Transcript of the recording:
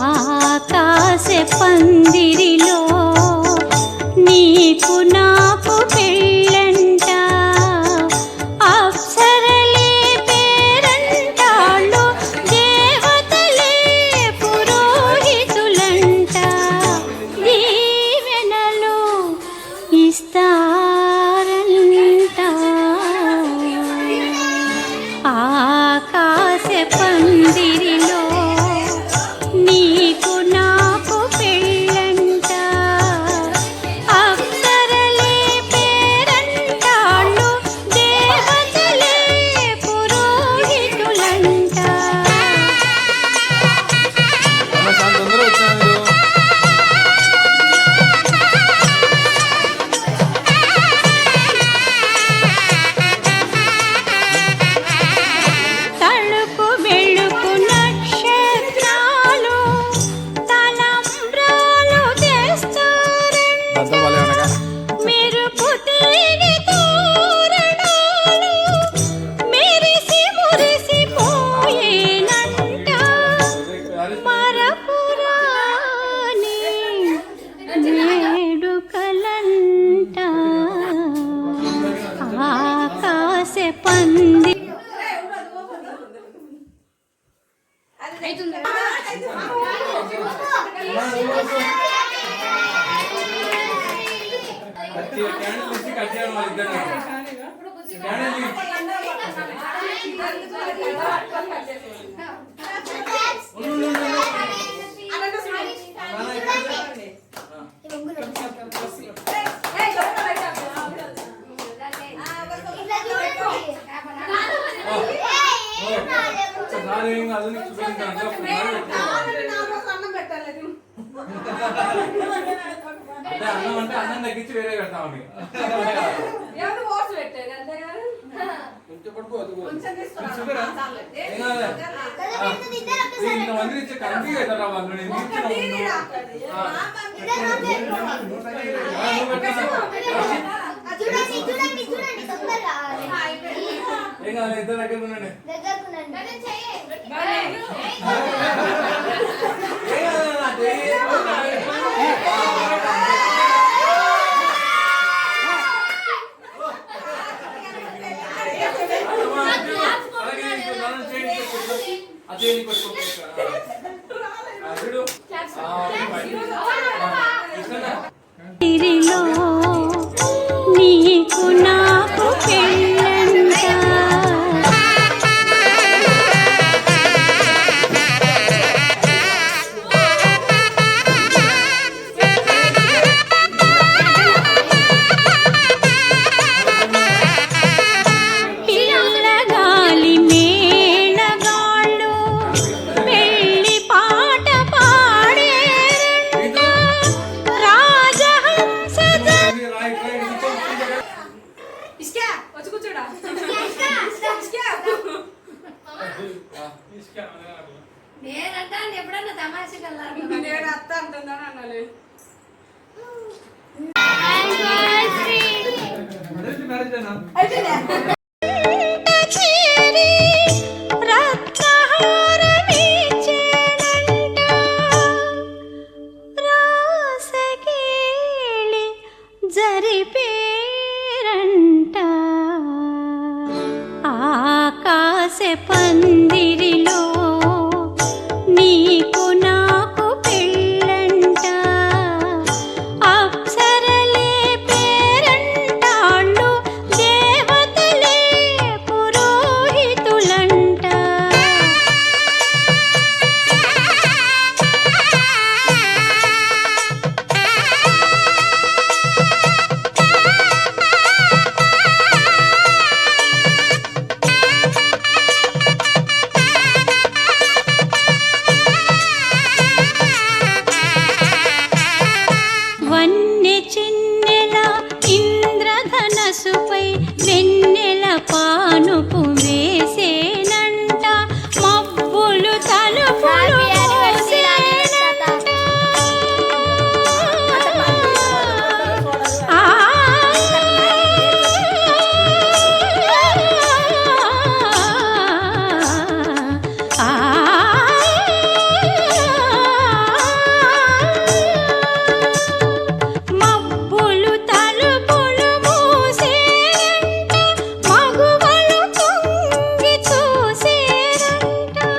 ఆకాశ పందిరిలో నీకు నాకు పెళ్ళంట, అప్సరలే పేరంటాళ్ళు, దేవతలే పురోహితులంట, దీవెనలు ఇస్తారంట. ఆకాశ పందిరిలో నీకు నాకు పెళ్ళంట, అప్సరలే పేరంటాళ్ళు, దేవతలే పురోహితులంట. తళుకు వెళుకు నక్షత్రాలు తలంబ్రాలు తెస్తారంట, మెరుపు తీగ తోరణాలు మెరిసి మురిసిపోయేనంట, మరపురాని వేడుకలంట. ఆకాశ పంది అన్నం అంటే అన్నం తగ్గించి వేరే పెడతామని ఇంతమంది ఇచ్చే కరెంట్ అవుతారా వాళ్ళు? నేను ఏం కాదు, ఇద్దరు దగ్గర ఉండండి. తిరిలో నీకు నాకు పెళ్ళంట. పిల్లగాలి మేళగాళ్ళు పెళ్లి పాట పాడేరంట, రాజహంస నేనంటా ఎప్పుడన్నా తమాషగా నేను అత్త అంటున్నాను అన్నాను. చేరి రత్నహారమిచ్చేనంట, రాసకేళి జరిపేరంట. ఆకాశ పందిరిలో నీకు